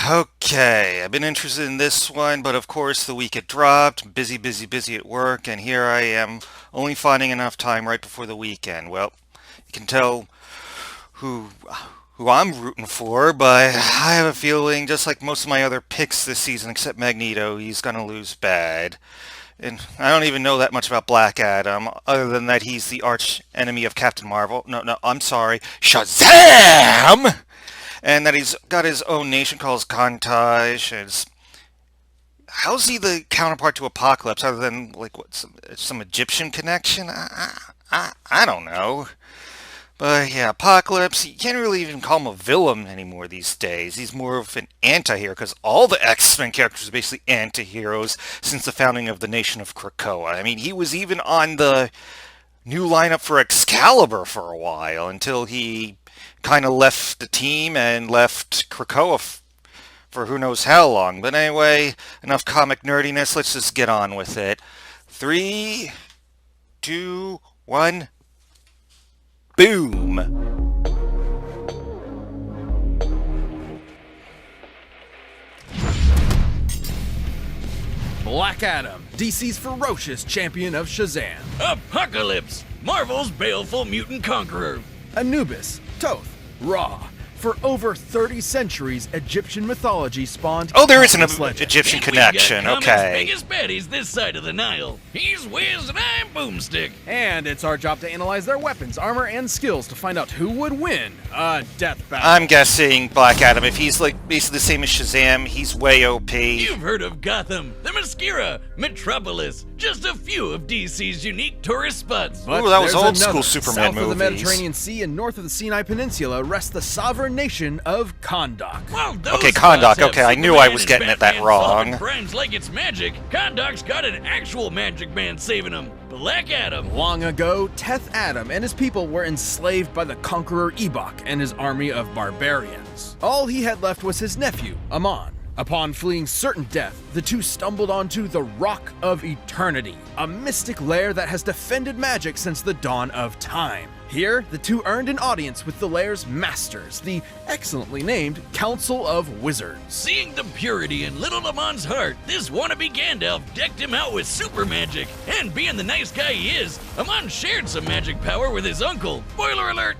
Okay, I've been interested in this one, but of course the week it dropped. Busy, busy, busy at work, and here I am only finding enough time right before the weekend. Well, you can tell who who I'm rooting for, but I have a feeling, just like most of my other picks this season, except Magneto, he's gonna lose bad. And I don't even know that much about Black Adam, other than that he's the arch enemy of Captain Marvel. No, no, I'm sorry, Shazam! And that he's got his own nation called Kantaj. How's he the counterpart to Apocalypse, other than like what some Egyptian connection? I don't know. But yeah, Apocalypse, you can't really even call him a villain anymore these days. He's more of an anti-hero, because all the X-Men characters are basically anti-heroes since the founding of the nation of Krakoa. I mean, he was even on the new lineup for Excalibur for a while, until he kind of left the team and left Krakoa for who knows how long. But anyway, enough comic nerdiness, let's just get on with it. Three, two, one... Boom! Black Adam, DC's ferocious champion of Shazam. Apocalypse, Marvel's baleful mutant conqueror. Anubis, Toth, Ra. For over 30 centuries, Egyptian mythology spawned. Oh, there is an countless legends. Egyptian And connection, we got okay. biggest baddies this side of the Nile. He's Wiz and I'm Boomstick. And it's our job to analyze their weapons, armor, and skills to find out who would win a death battle. I'm guessing Black Adam. If he's like basically the same as Shazam, he's way OP. You've heard of Gotham, the Mascara, Metropolis, just a few of DC's unique tourist spots. But Ooh, that was there's old school another. Superman South of the movies. Mediterranean Sea and north of the Sinai Peninsula rests the sovereign nation of Kahndaq. Well, those Okay, spots Kahndaq, have okay, I knew Superman I was and getting it that Batman solving wrong. crimes like it's magic. Kahndaq's got an actual magic man saving him, Black Adam. Long ago, Teth Adam and his people were enslaved by the conqueror Ebok and his army of barbarians. All he had left was his nephew, Amon. Upon fleeing certain death, the two stumbled onto the Rock of Eternity, a mystic lair that has defended magic since the dawn of time. Here, the two earned an audience with the lair's masters, the excellently named Council of Wizards. Seeing the purity in little Lamon's heart, this wannabe Gandalf decked him out with super magic. And being the nice guy he is, Amon shared some magic power with his uncle. Spoiler alert,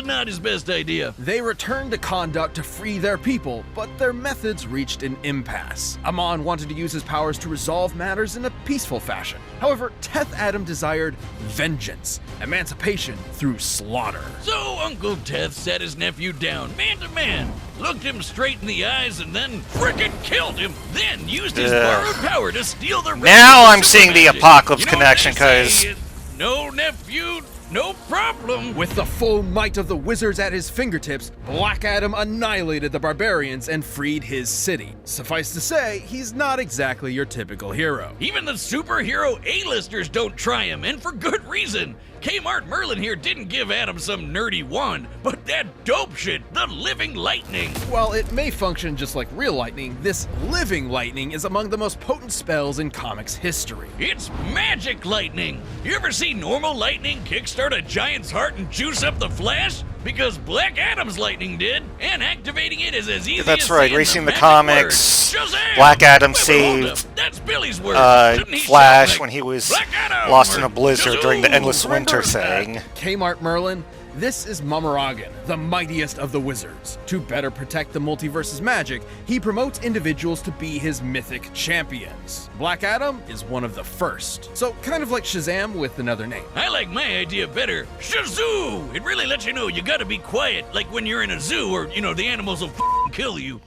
not his best idea. They returned to Kahndaq to free their people, but their methods reached an impasse. Amon wanted to use his powers to resolve matters in a peaceful fashion. However, Teth Adam desired vengeance, emancipation through slaughter. So Uncle Teth sat his nephew down, man to man, looked him straight in the eyes, and then frickin' killed him. Then used his borrowed power to steal the rest Now of the I'm seeing the magic. Apocalypse You know what connection, they 'cause- say, no nephew, no problem. With the full might of the wizards at his fingertips, Black Adam annihilated the barbarians and freed his city. Suffice to say, he's not exactly your typical hero. Even the superhero A-listers don't try him, and for good reason. Kmart Merlin here didn't give Adam some nerdy wand, but that dope shit, the living lightning. While it may function just like real lightning, this living lightning is among the most potent spells in comics history. It's magic lightning. You ever see normal lightning kickstart a giant's heart and juice up the Flash? Because Black Adam's lightning did, and activating it is as easy That's as right, saying racing the magic comics, word. Shazam! Black Adam Wait, hold saved, up. That's Billy's word. Shouldn't he Flash shout like, when he was "Black Adam," lost in or a blizzard during the "Shazoo!" Endless Winter thing. Kmart Merlin, this is Mamaragan, the mightiest of the wizards. To better protect the multiverse's magic, he promotes individuals to be his mythic champions. Black Adam is one of the first. So kind of like Shazam with another name. I like my idea better. Shazoo! It really lets you know you gotta be quiet, like when you're in a zoo or, the animals will kill you.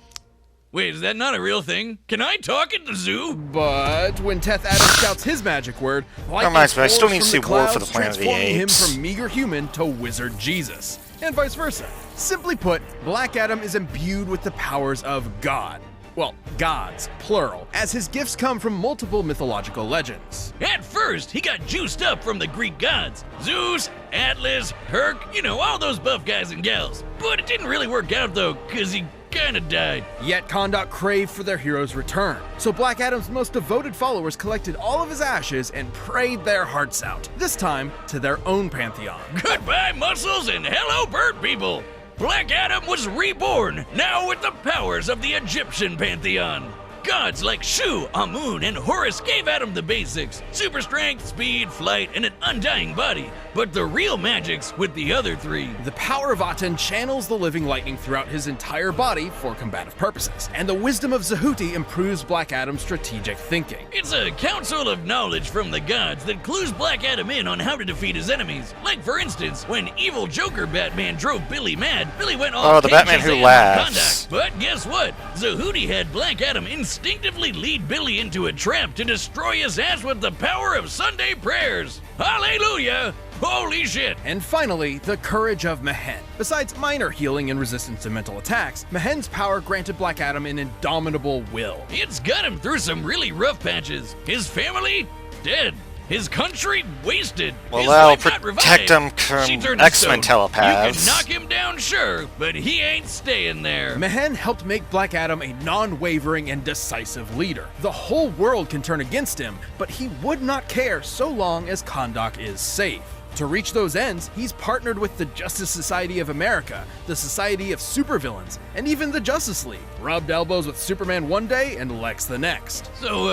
Wait, is that not a real thing? Can I talk at the zoo? But when Teth Adam shouts his magic word, lightning reminds me, I still pours need to from see the War for the clouds, Planet of the transforming him Apes. from meager human to wizard Jesus, and vice versa. Simply put, Black Adam is imbued with the powers of God. Well, gods, plural, as his gifts come from multiple mythological legends. At first, he got juiced up from the Greek gods. Zeus, Atlas, Herc, all those buff guys and gals. But it didn't really work out though, cause he kinda died. Yet Kahndaq craved for their hero's return. So Black Adam's most devoted followers collected all of his ashes and prayed their hearts out, this time to their own pantheon. Goodbye, muscles, and hello, bird people. Black Adam was reborn, now with the powers of the Egyptian pantheon. Gods like Shu, Amun, and Horus gave Adam the basics: super strength, speed, flight, and an undying body. But the real magic's with the other three. The power of Aten channels the living lightning throughout his entire body for combative purposes, and the wisdom of Zehuti improves Black Adam's strategic thinking. It's a council of knowledge from the gods that clues Black Adam in on how to defeat his enemies. Like, for instance, when evil Joker Batman drove Billy mad, Billy went all Oh, the Batman who laughs. But guess what? Zehuti had Black Adam instinctively lead Billy into a trap to destroy his ass with the power of Sunday prayers. Hallelujah! Holy shit! And finally, the courage of Mehen. Besides minor healing and resistance to mental attacks, Mehen's power granted Black Adam an indomitable will. It's got him through some really rough patches. His family? Dead. His country? Wasted. Well, His that'll wife not protect revived. him She from turned to X-Men stone. telepaths. You can knock him down, sure, but he ain't staying there. Mehen helped make Black Adam a non-wavering and decisive leader. The whole world can turn against him, but he would not care so long as Kahndaq is safe. To reach those ends, he's partnered with the Justice Society of America, the Society of Supervillains, and even the Justice League. Rubbed elbows with Superman one day and Lex the next. So,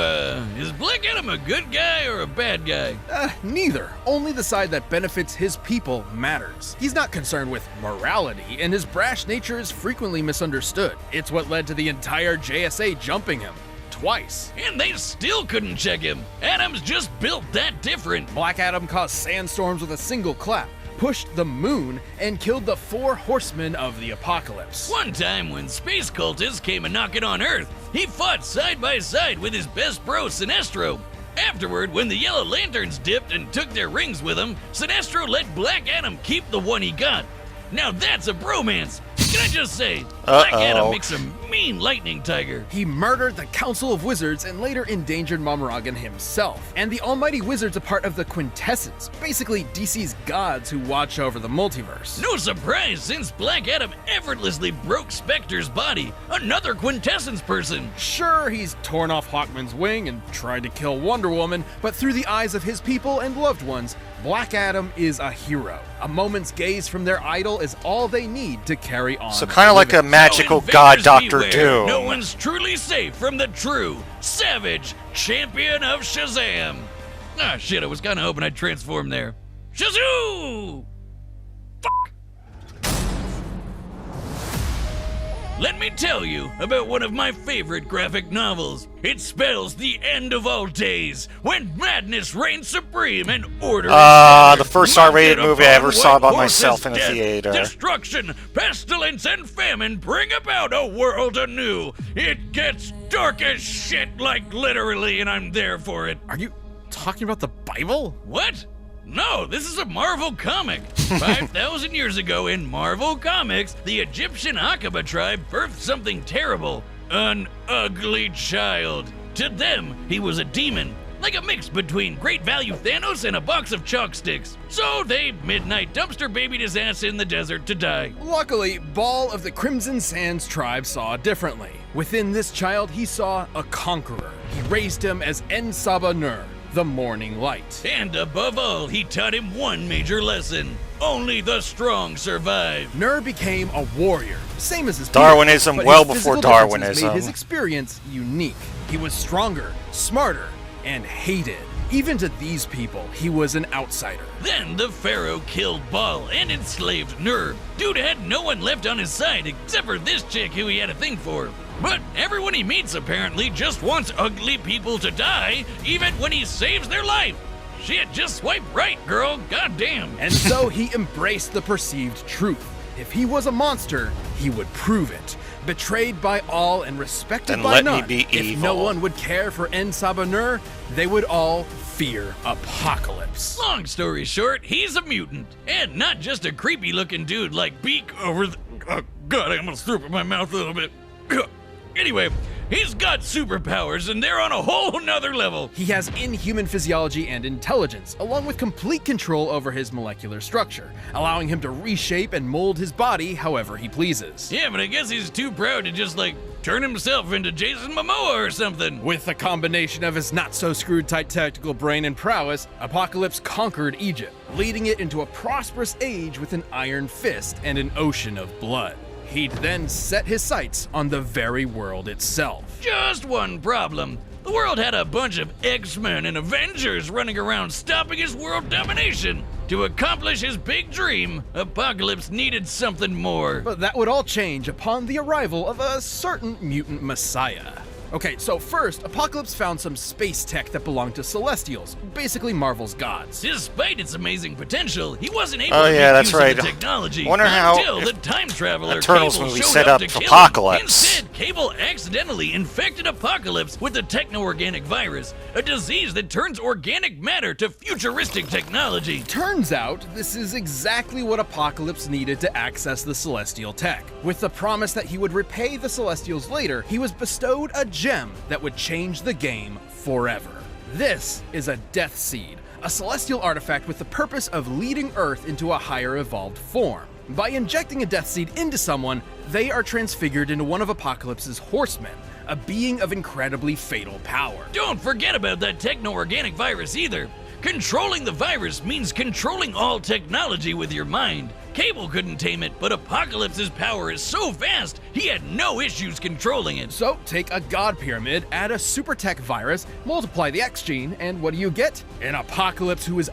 is Black Adam a good guy or a bad guy? Neither. Only the side that benefits his people matters. He's not concerned with morality, and his brash nature is frequently misunderstood. It's what led to the entire JSA jumping him. Twice. And they still couldn't check him. Adam's just built that different. Black Adam caused sandstorms with a single clap, pushed the moon, and killed the 4 horsemen of the apocalypse. One time when space cultists came a knocking on Earth, he fought side by side with his best bro, Sinestro. Afterward, when the Yellow Lanterns dipped and took their rings with them, Sinestro let Black Adam keep the one he got. Now that's a bromance. Can I just say, Black Adam makes a mean lightning tiger. He murdered the Council of Wizards and later endangered Momorgan himself. And the Almighty Wizards are part of the Quintessence, basically DC's gods who watch over the multiverse. No surprise, since Black Adam effortlessly broke Spectre's body, another Quintessence person. Sure, he's torn off Hawkman's wing and tried to kill Wonder Woman, but through the eyes of his people and loved ones, Black Adam is a hero. A moment's gaze from their idol is all they need to carry on. So kind of like a magical So god invaders Doctor beware. Doom. No one's truly safe from the true, savage champion of Shazam. Ah, shit, I was kind of hoping I'd transform there. Shazoo! Fuck! Let me tell you about one of my favorite graphic novels. It spells the end of all days, when madness reigns supreme and order is The scattered. first R-rated Mounted movie I ever upon saw white by horses, myself in a death, theater. Destruction, pestilence, and famine bring about a world anew. It gets dark as shit, like literally, and I'm there for it. Are you talking about the Bible? What? No, this is a Marvel comic. 5,000 years ago in Marvel Comics, the Egyptian Aqaba tribe birthed something terrible. An ugly child. To them, he was a demon. Like a mix between Great Value Thanos and a box of chalk sticks. So they midnight dumpster babied his ass in the desert to die. Luckily, Baal of the Crimson Sands tribe saw differently. Within this child, he saw a conqueror. He raised him as En-Saba-Nur, the morning light. And above all, he taught him one major lesson. Only the strong survive. Nur became a warrior, same as his Darwinism peers, but well his before physical differences Darwinism. made his experience unique. He was stronger, smarter, and hated. Even to these people, he was an outsider. Then the Pharaoh killed Baal and enslaved Nur. Dude had no one left on his side except for this chick who he had a thing for. But everyone he meets apparently just wants ugly people to die, even when he saves their life. Shit, just swipe right, girl. Goddamn. And so he embraced the perceived truth. If he was a monster, he would prove it. Betrayed by all and respected Then by let me none, be if no evil. one would care for En-Saba-Nur, they would all fear apocalypse. Long story short, he's a mutant. And not just a creepy looking dude like Beak over the. Oh, God, I almost threw up in my mouth a little bit. Anyway, He's got superpowers, and they're on a whole nother level. He has inhuman physiology and intelligence, along with complete control over his molecular structure, allowing him to reshape and mold his body however he pleases. Yeah, but I guess he's too proud to just, turn himself into Jason Momoa or something. With the combination of his not-so-screwed-tight tactical brain and prowess, Apocalypse conquered Egypt, leading it into a prosperous age with an iron fist and an ocean of blood. He'd then set his sights on the very world itself. Just one problem. The world had a bunch of X-Men and Avengers running around stopping his world domination. To accomplish his big dream, Apocalypse needed something more. But that would all change upon the arrival of a certain mutant messiah. Okay, so first, Apocalypse found some space tech that belonged to Celestials, basically Marvel's gods. Despite its amazing potential, he wasn't able Oh, to yeah, make that's use right. of the technology Wonder how until if the time traveler Eternals Cable movie showed set up up to kill him. Apocalypse. Instead, Cable accidentally infected Apocalypse with the techno-organic virus, a disease that turns organic matter to futuristic technology. Turns out, this is exactly what Apocalypse needed to access the Celestial tech. With the promise that he would repay the Celestials later, he was bestowed a gem that would change the game forever. This is a Death Seed, a celestial artifact with the purpose of leading Earth into a higher evolved form. By injecting a Death Seed into someone, they are transfigured into one of Apocalypse's horsemen, a being of incredibly fatal power. Don't forget about that techno-organic virus either. Controlling the virus means controlling all technology with your mind. Cable couldn't tame it, but Apocalypse's power is so vast, he had no issues controlling it. So, take a god pyramid, add a super tech virus, multiply the X gene, and what do you get? An Apocalypse who is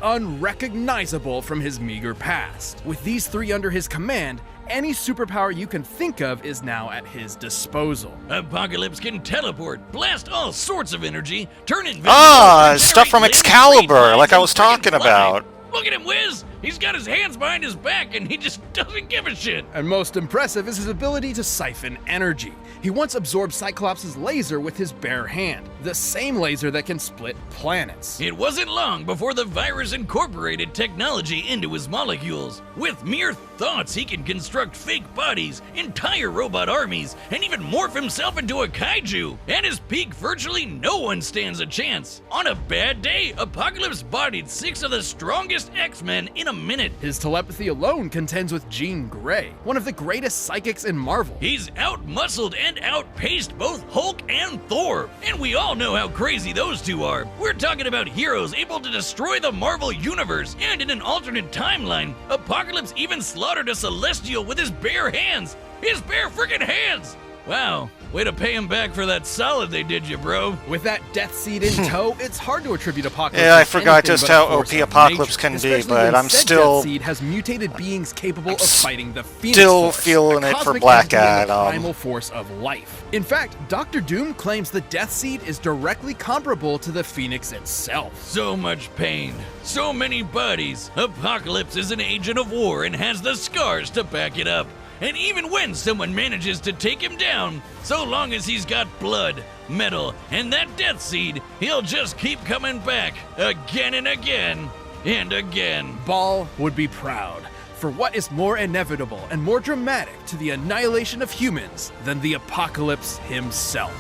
unrecognizable from his meager past. With these three under his command, any superpower you can think of is now at his disposal. Apocalypse can teleport, blast all sorts of energy, turn invisible, Ah, stuff generate from laser Excalibur, street like I lines, was and friggin' talking fly. about. Look at him whiz! He's got his hands behind his back and he just doesn't give a shit. And most impressive is his ability to siphon energy. He once absorbed Cyclops' laser with his bare hand, the same laser that can split planets. It wasn't long before the virus incorporated technology into his molecules. With mere thoughts, he can construct fake bodies, entire robot armies, and even morph himself into a kaiju. At his peak, virtually no one stands a chance. On a bad day, Apocalypse bodied 6 of the strongest X-Men in a minute. His telepathy alone contends with Jean Grey, one of the greatest psychics in Marvel. He's out-muscled and outpaced both Hulk and Thor. And we all know how crazy those two are. We're talking about heroes able to destroy the Marvel Universe. And in an alternate timeline, Apocalypse even slaughtered a Celestial with his bare hands. His bare freaking hands! Wow, way to pay him back for that solid they did you, bro. With that Death Seed in tow, it's hard to attribute Apocalypse. Yeah, I as forgot anything just but how a force OP of Apocalypse nature, can be, especially but when I'm said still- Death Seed has mutated beings capable of fighting the Phoenix still Force, feeling a it for cosmic Black entity and the Adam. primal force of life. In fact, Dr. Doom claims the Death Seed is directly comparable to the Phoenix itself. So much pain, so many bodies. Apocalypse is an agent of war and has the scars to back it up. And even when someone manages to take him down, so long as he's got blood, metal, and that Death Seed, he'll just keep coming back again and again and again. Ball would be proud. For what is more inevitable and more dramatic to the annihilation of humans than the Apocalypse himself?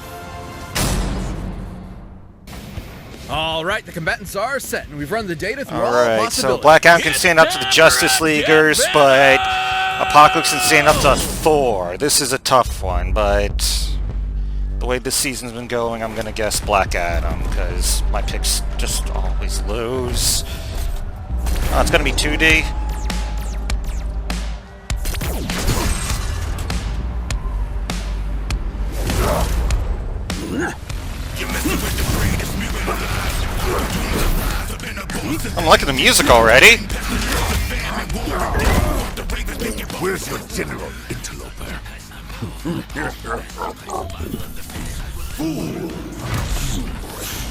All right, the combatants are set, and we've run the data through all Alright, so possibilities. Black Adam can stand up to the Justice Leaguers, but Apocalypse can stand up to Thor. This is a tough one, but the way this season's been going, I'm gonna guess Black Adam, because my picks just always lose. Oh, it's gonna be 2D. I'm liking the music already. Where's your general, interloper? Fool!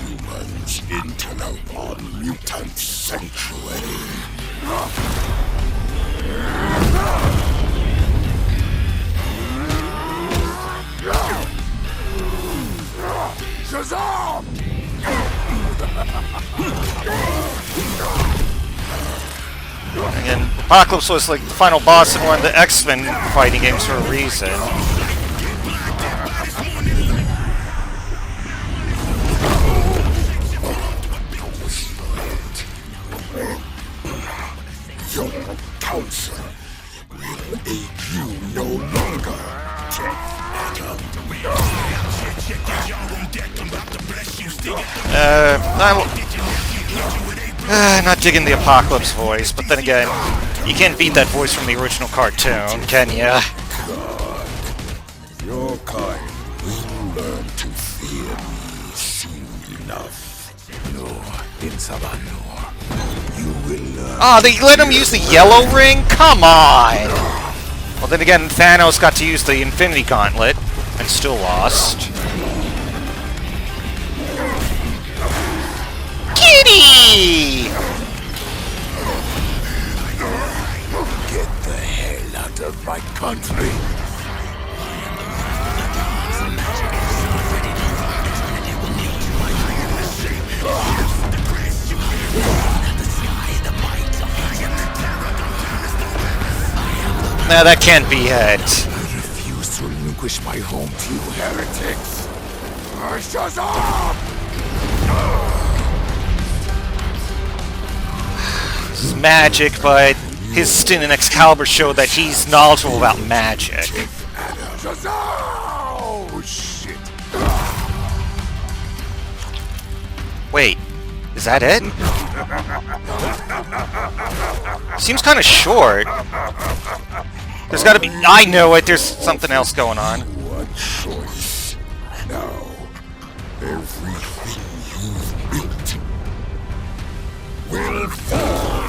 Humans interlope on mutant sanctuary. Shazam! Again, Apocalypse was like the final boss in one of the X-Men fighting games for a reason. I'm not digging the Apocalypse voice, but then again, you can't beat that voice from the original cartoon, can ya? Your kind will learn to fear me soon enough. Nor in Sabanor, you will learn. Oh, they let him use the yellow ring? Come on! Well, then again, Thanos got to use the Infinity Gauntlet, and still lost. Kitty! Get the hell out of my country. Nah, that can't be it. I refuse to relinquish my home to you heretics. Shazam! This is magic, but his stint in Excalibur showed that he's knowledgeable about magic. Shazam! Oh, shit. Wait, is that it? Seems kind of short. There's gotta be... I know it, there's something else going on. What choice? Now, everything you've built will fall.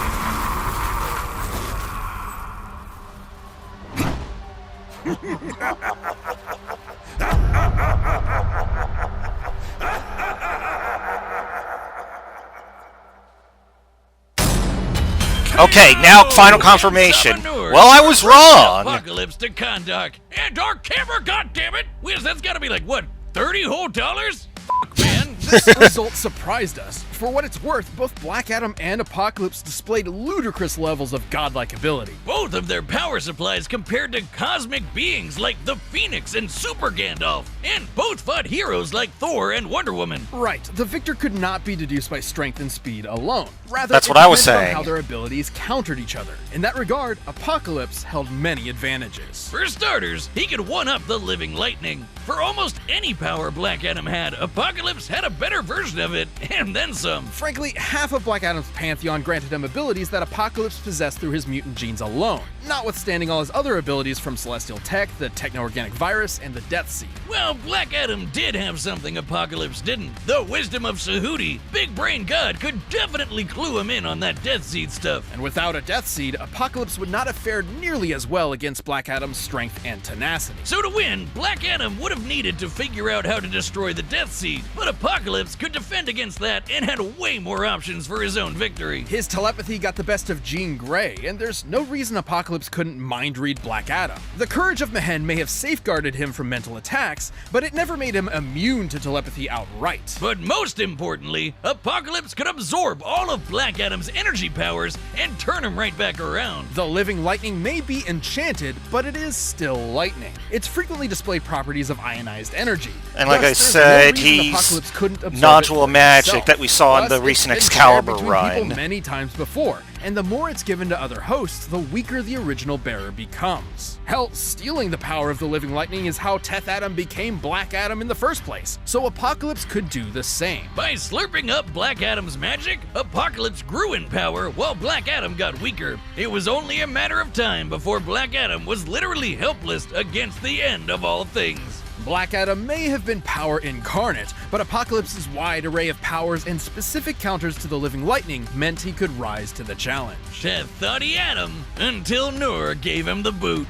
Okay, now final confirmation. Well, I was wrong. Apocalypse to conduct. And our camera, goddammit! Wiz, that's gotta be like, what, 30 whole dollars? Fuck, man. This result surprised us. For what it's worth, both Black Adam and Apocalypse displayed ludicrous levels of godlike ability. Both of their power supplies compared to cosmic beings like the Phoenix and Super Gandalf. And both fought heroes like Thor and Wonder Woman. Right, the victor could not be deduced by strength and speed alone. Rather, That's it what I was depended on saying. how their abilities countered each other. In that regard, Apocalypse held many advantages. For starters, he could one-up the living lightning. For almost any power Black Adam had, Apocalypse had a better version of it, and then some. Frankly, half of Black Adam's pantheon granted him abilities that Apocalypse possessed through his mutant genes alone, notwithstanding all his other abilities from Celestial Tech, the Techno-Organic Virus, and the Death Seed. Well, Black Adam did have something Apocalypse didn't. The wisdom of Sahuti, Big Brain God, could definitely clue him in on that Death Seed stuff. And without a Death Seed, Apocalypse would not have fared nearly as well against Black Adam's strength and tenacity. So to win, Black Adam would have needed to figure out how to destroy the Death Seed, but Apocalypse could defend against that and had way more options for his own victory. His telepathy got the best of Jean Grey, and there's no reason Apocalypse couldn't mind-read Black Adam. The courage of Mehen may have safeguarded him from mental attacks, but it never made him immune to telepathy outright. But most importantly, Apocalypse could absorb all of Black Adam's energy powers and turn him right back around. The living lightning may be enchanted, but it is still lightning. It's frequently displayed properties of ionized energy. And like I Thus, there's said, no reason he's Apocalypse couldn't absorb nodule it of for magic himself. that we saw in Thus, the recent it's been Excalibur shared between run. people many times before, and the more it's given to other hosts, the weaker the original bearer becomes. Hell, stealing the power of the living lightning is how Teth Adam became Black Adam in the first place, so Apocalypse could do the same. By slurping up Black Adam's magic, Apocalypse grew in power while Black Adam got weaker. It was only a matter of time before Black Adam was literally helpless against the end of all things. Black Adam may have been power incarnate, but Apocalypse's wide array of powers and specific counters to the living lightning meant he could rise to the challenge. Teth thought he had him until Noor gave him the boot.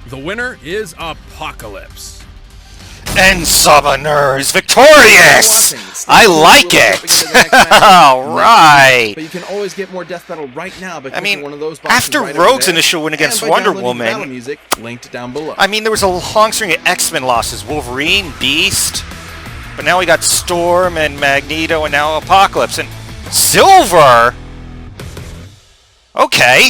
The winner is Apocalypse. And Sabanur is victorious! I like it! Alright! But you can always get more Death Battle right now by I mean, clicking one of those boxes after right over Rogue's there, initial win against and by Wonder downloading the battle Woman, music linked down below. I mean, there was a long string of X-Men losses. Wolverine, Beast, but now we got Storm and Magneto and now Apocalypse. And Silver! Okay,